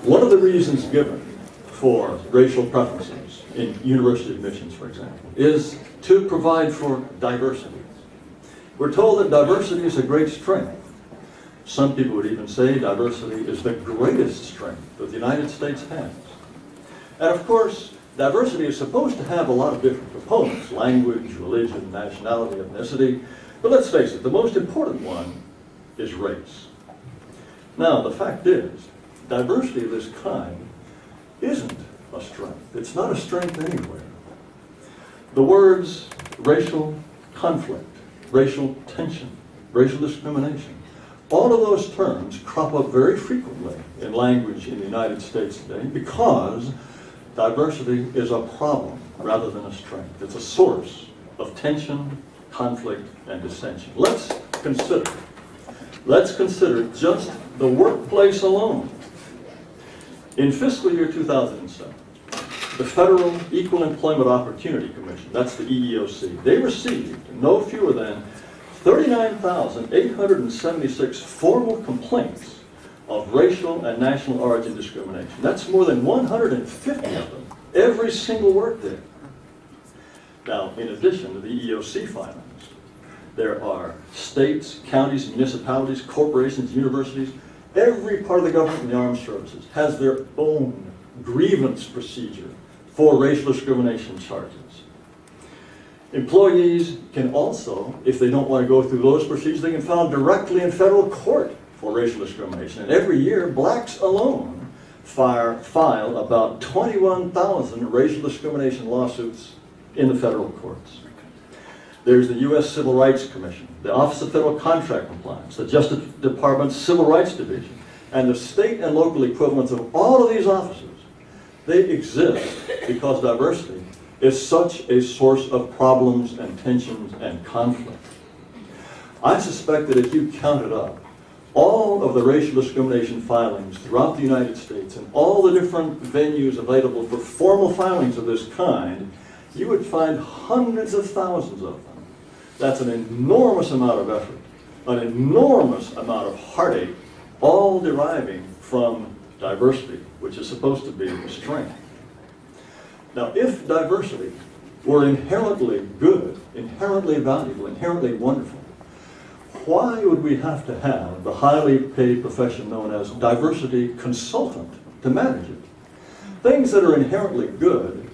One of the reasons given for racial preferences in university admissions, for example, is to provide for diversity. We're told that diversity is a great strength. Some people would even say diversity is the greatest strength that the United States has. And of course, diversity is supposed to have a lot of different components: language, religion, nationality, ethnicity. But let's face it, the most important one is race. Now, the fact is, diversity of this kind isn't a strength. It's not a strength anywhere. The words racial conflict, racial tension, racial discrimination, all of those terms crop up very frequently in language in the United States today because diversity is a problem rather than a strength. It's a source of tension, conflict, and dissension. Let's consider just the workplace alone. In fiscal year 2007, the Federal Equal Employment Opportunity Commission, that's the EEOC, they received no fewer than 39,876 formal complaints of racial and national origin discrimination. That's more than 150 of them every single workday. Now, in addition to the EEOC filings, there are states, counties, municipalities, corporations, universities. Every part of the government and the armed services has their own grievance procedure for racial discrimination charges. Employees can also, if they don't want to go through those procedures, they can file directly in federal court for racial discrimination. And every year, blacks alone file about 21,000 racial discrimination lawsuits in the federal courts. There's the U.S. Civil Rights Commission, the Office of Federal Contract Compliance, the Justice Department's Civil Rights Division, and the state and local equivalents of all of these offices. They exist because diversity is such a source of problems and tensions and conflict. I suspect that if you counted up all of the racial discrimination filings throughout the United States and all the different venues available for formal filings of this kind, you would find hundreds of thousands of them. That's an enormous amount of effort, an enormous amount of heartache, all deriving from diversity, which is supposed to be a strength. Now, if diversity were inherently good, inherently valuable, inherently wonderful, why would we have to have the highly paid profession known as diversity consultant to manage it? Things that are inherently good,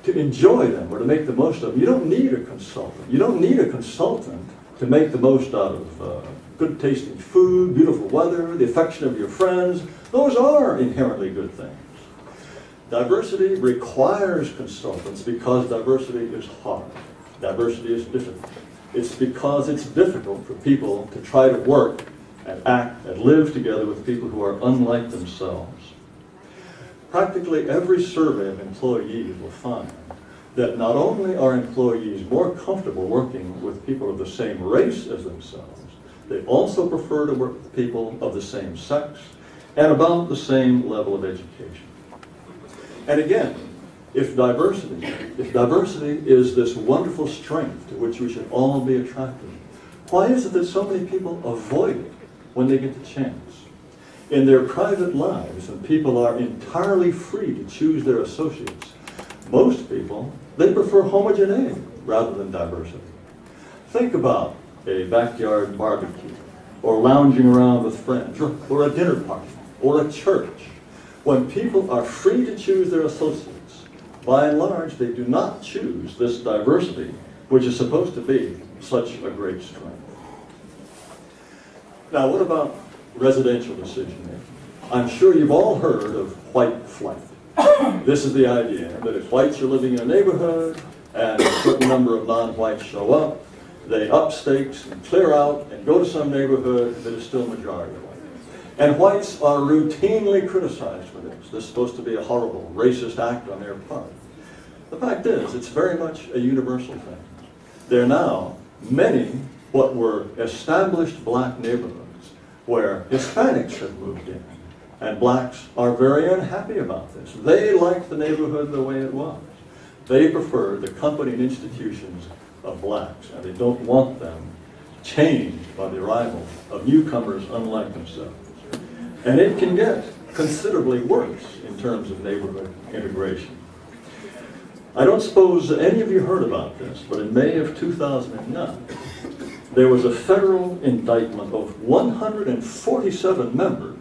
to enjoy them or to make the most of them, you don't need a consultant. You don't need a consultant to make the most out of good tasting food, beautiful weather, the affection of your friends. Those are inherently good things. Diversity requires consultants because diversity is hard. Diversity is difficult. It's because it's difficult for people to try to work and act and live together with people who are unlike themselves. Practically every survey of employees will find that not only are employees more comfortable working with people of the same race as themselves, they also prefer to work with people of the same sex and about the same level of education. And again, if diversity is this wonderful strength to which we should all be attracted, why is it that so many people avoid it when they get the chance? In their private lives, when people are entirely free to choose their associates, most people, they prefer homogeneity rather than diversity. Think about a backyard barbecue, or lounging around with friends, or a dinner party, or a church. When people are free to choose their associates, by and large, they do not choose this diversity, which is supposed to be such a great strength. Now, what about residential decision making? I'm sure you've all heard of white flight. This is the idea that if whites are living in a neighborhood and a certain number of non-whites show up, they up stakes and clear out and go to some neighborhood that is still majority white. And whites are routinely criticized for this. This is supposed to be a horrible racist act on their part. The fact is, it's very much a universal thing. There are now many what were established black neighborhoods where Hispanics have moved in. And blacks are very unhappy about this. They like the neighborhood the way it was. They prefer the company and institutions of blacks, and they don't want them changed by the arrival of newcomers unlike themselves. And it can get considerably worse in terms of neighborhood integration. I don't suppose any of you heard about this, but in May of 2009, there was a federal indictment of 147 members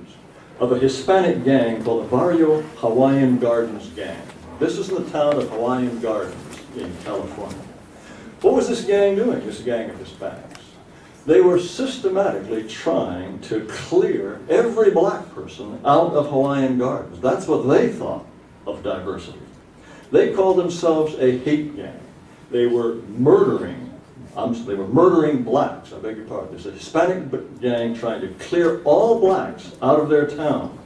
of a Hispanic gang called the Barrio Hawaiian Gardens Gang. This is in the town of Hawaiian Gardens in California. What was this gang doing, this gang of Hispanics? They were systematically trying to clear every black person out of Hawaiian Gardens. That's what they thought of diversity. They called themselves a hate gang. They were murdering blacks, I beg your pardon. There's a Hispanic gang trying to clear all blacks out of their town.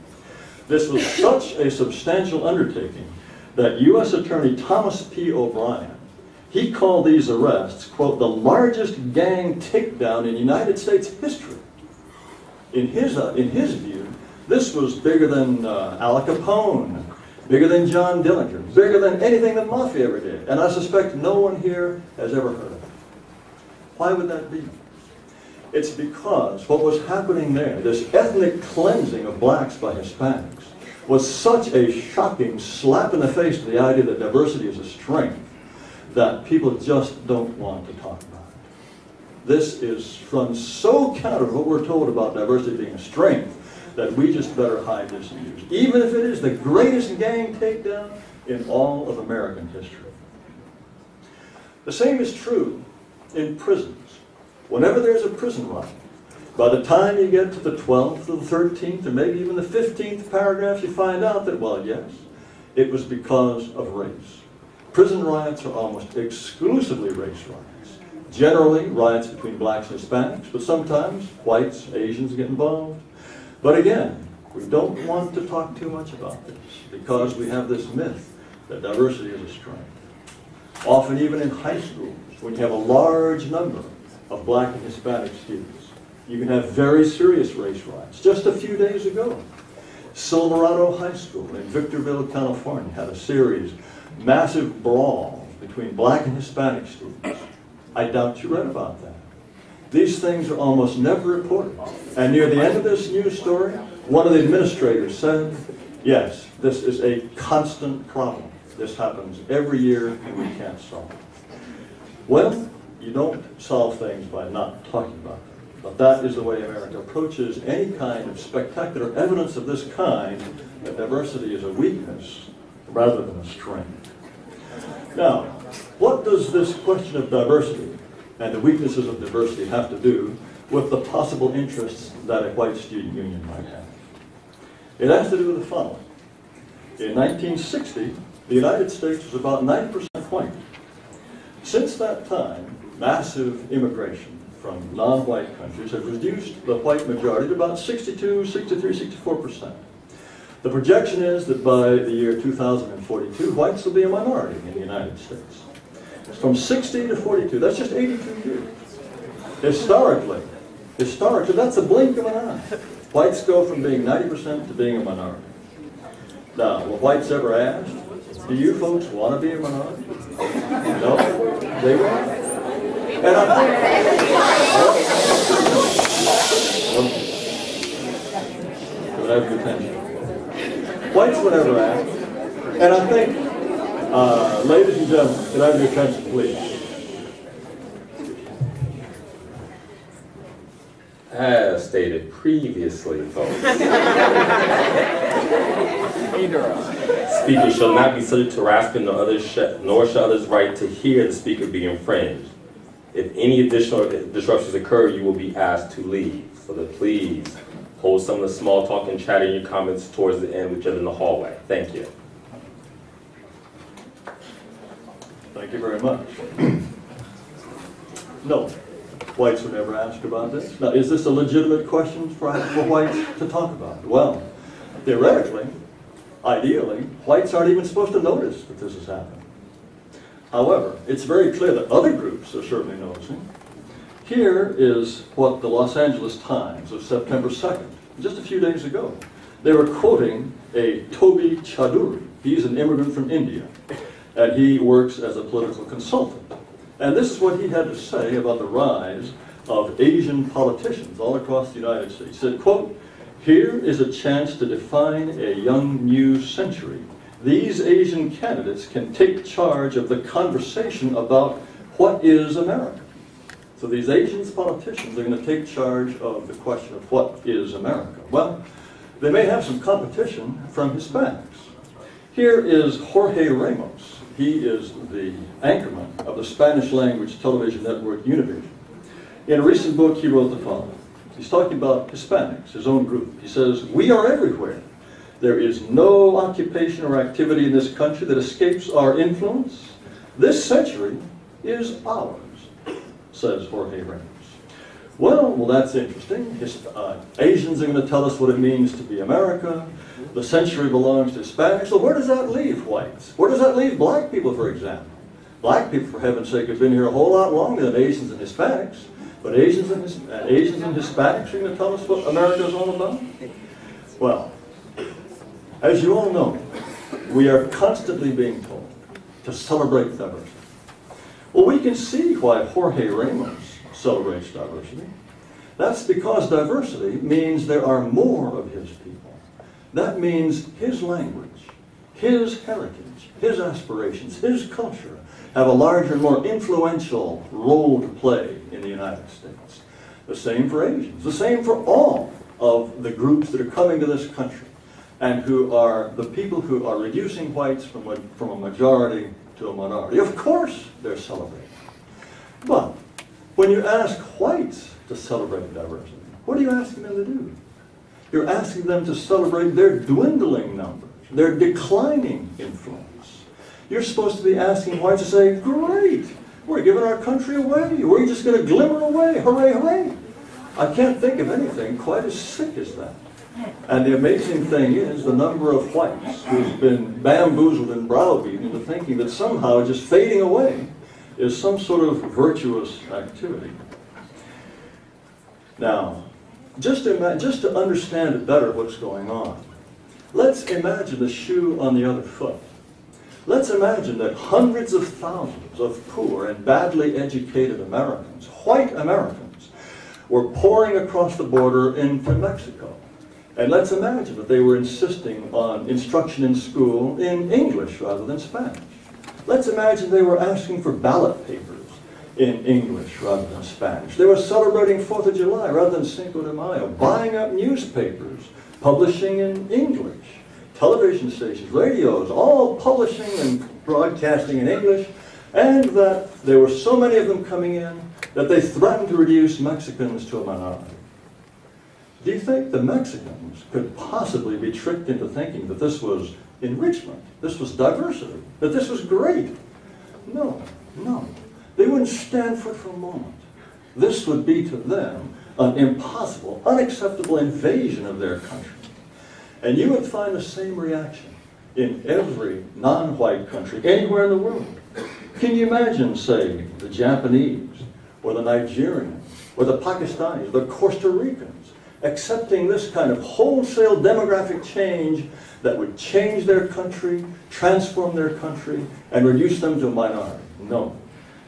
This was such a substantial undertaking that U.S. Attorney Thomas P. O'Brien, he called these arrests, quote, the largest gang takedown in United States history. In his view, this was bigger than Al Capone, bigger than John Dillinger, bigger than anything the Mafia ever did. And I suspect no one here has ever heard of it. Why would that be? It's because what was happening there, this ethnic cleansing of blacks by Hispanics, was such a shocking slap in the face to the idea that diversity is a strength that people just don't want to talk about it. This runs so counter to what we're told about diversity being a strength that we just better hide this news, even if it is the greatest gang takedown in all of American history. The same is true in prisons. Whenever there's a prison riot, by the time you get to the 12th or the 13th or maybe even the 15th paragraph, you find out that, well, yes, it was because of race. Prison riots are almost exclusively race riots. Generally, riots between blacks and Hispanics, but sometimes whites, Asians get involved. But again, we don't want to talk too much about this because we have this myth that diversity is a strength. Often even in high schools, when you have a large number of black and Hispanic students, you can have very serious race riots. Just a few days ago, Silverado High School in Victorville, California had a series massive brawls between black and Hispanic students. I doubt you read about that. These things are almost never reported. And near the end of this news story, one of the administrators said, yes, this is a constant problem. This happens every year and we can't solve it. Well, you don't solve things by not talking about them. But that is the way America approaches any kind of spectacular evidence of this kind, that diversity is a weakness rather than a strength. Now, what does this question of diversity and the weaknesses of diversity have to do with the possible interests that a white student union might have? It has to do with the following. In 1960, the United States was about 90% white. Since that time, massive immigration from non-white countries has reduced the white majority to about 62, 63, 64%. The projection is that by the year 2042, whites will be a minority in the United States. From 60 to 42, that's just 82 years. Historically, that's a blink of an eye. Whites go from being 90% to being a minority. Now, were whites ever asked, do you folks want to be a minority? No, they won't. And I think, have your attention. Whites were never asked, and I think, ladies and gentlemen, can I have your attention, please? As stated previously, folks, speakers shall not be subject to harassment nor shall others' right to hear the speaker be infringed. If any additional disruptions occur, you will be asked to leave. So that please hold some of the small talk and chat in your comments towards the end with each other in the hallway. Thank you. Thank you very much. No, whites were never asked about this. Now, is this a legitimate question for whites to talk about? Well, theoretically, ideally, whites aren't even supposed to notice that this is happening. However, it's very clear that other groups are certainly noticing. Here is what the Los Angeles Times of September 2nd, just a few days ago, they were quoting a Toby Chaudhuri. He's an immigrant from India, and he works as a political consultant. And this is what he had to say about the rise of Asian politicians all across the United States. He said, quote, Here is a chance to define a young new century. These Asian candidates can take charge of the conversation about what is America. So these Asian politicians are going to take charge of the question of what is America. Well, they may have some competition from Hispanics. Here is Jorge Ramos. He is the anchorman of the Spanish language television network Univision. In a recent book, he wrote the following. He's talking about Hispanics, his own group. He says, "We are everywhere. There is no occupation or activity in this country that escapes our influence. This century is ours," says Jorge Ramos. Well, that's interesting. Asians are going to tell us what it means to be America. The century belongs to Hispanics. So where does that leave whites? Where does that leave black people, for example? Black people, for heaven's sake, have been here a whole lot longer than Asians and Hispanics. But Asians and Hispanics are going to tell us what America is all about? Well, as you all know, we are constantly being told to celebrate diversity. Well, we can see why Jorge Ramos celebrates diversity. That's because diversity means there are more of his people. That means his language, his heritage, his aspirations, his culture have a larger and more influential role to play in the United States. The same for Asians, the same for all of the groups that are coming to this country and who are the people who are reducing whites from a majority to a minority. Of course they're celebrating. But when you ask whites to celebrate diversity, what are you asking them to do? You're asking them to celebrate their dwindling numbers, their declining influence. You're supposed to be asking whites to say, "Great, we're giving our country away. We're just going to glimmer away. Hooray, hooray." I can't think of anything quite as sick as that. And the amazing thing is the number of whites who's been bamboozled and browbeaten into thinking that somehow just fading away is some sort of virtuous activity. Now, just to understand better what's going on, let's imagine the shoe on the other foot. Let's imagine that hundreds of thousands of poor and badly educated Americans, white Americans, were pouring across the border into Mexico. And let's imagine that they were insisting on instruction in school in English rather than Spanish. Let's imagine they were asking for ballot papers in English rather than Spanish. They were celebrating 4th of July rather than Cinco de Mayo, buying up newspapers, publishing in English, television stations, radios, all publishing and broadcasting in English, and that there were so many of them coming in that they threatened to reduce Mexicans to a minority. Do you think the Mexicans could possibly be tricked into thinking that this was enrichment, this was diversity, that this was great? No, no. They wouldn't stand for it for a moment. This would be to them an impossible, unacceptable invasion of their country. And you would find the same reaction in every non-white country, anywhere in the world. Can you imagine, say, the Japanese, or the Nigerians, or the Pakistanis, the Costa Ricans, accepting this kind of wholesale demographic change that would change their country, transform their country, and reduce them to a minority? No.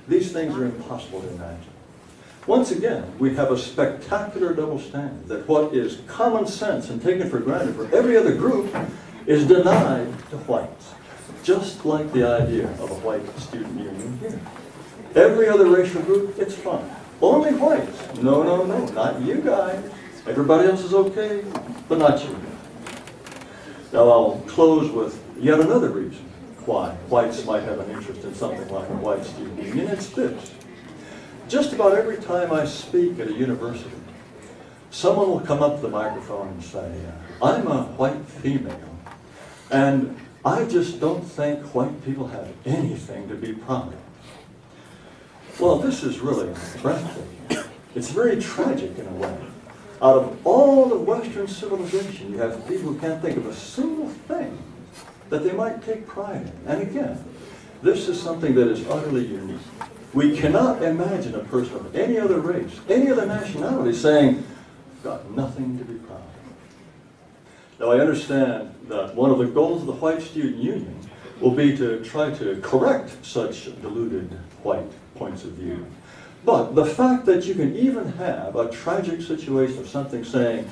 These things are impossible to imagine. Once again, we have a spectacular double standard that what is common sense and taken for granted for every other group is denied to whites. Just like the idea of a white student union here. Every other racial group, it's fine. Only whites. No, no, no, not you guys. Everybody else is okay, but not you. Now I'll close with yet another reason why whites might have an interest in something like a white student union. It's this. Just about every time I speak at a university, someone will come up to the microphone and say, "I'm a white female, and I just don't think white people have anything to be proud of." Well, this is really breathtaking. It's very tragic in a way. Out of all of Western civilization, you have people who can't think of a single thing that they might take pride in. And again, this is something that is utterly unique. We cannot imagine a person of any other race, any other nationality saying, "I've got nothing to be proud of." Now I understand that one of the goals of the White Student Union will be to try to correct such deluded white points of view. But the fact that you can even have a tragic situation of something saying,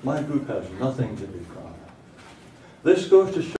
My group has nothing to be proud of. This goes to show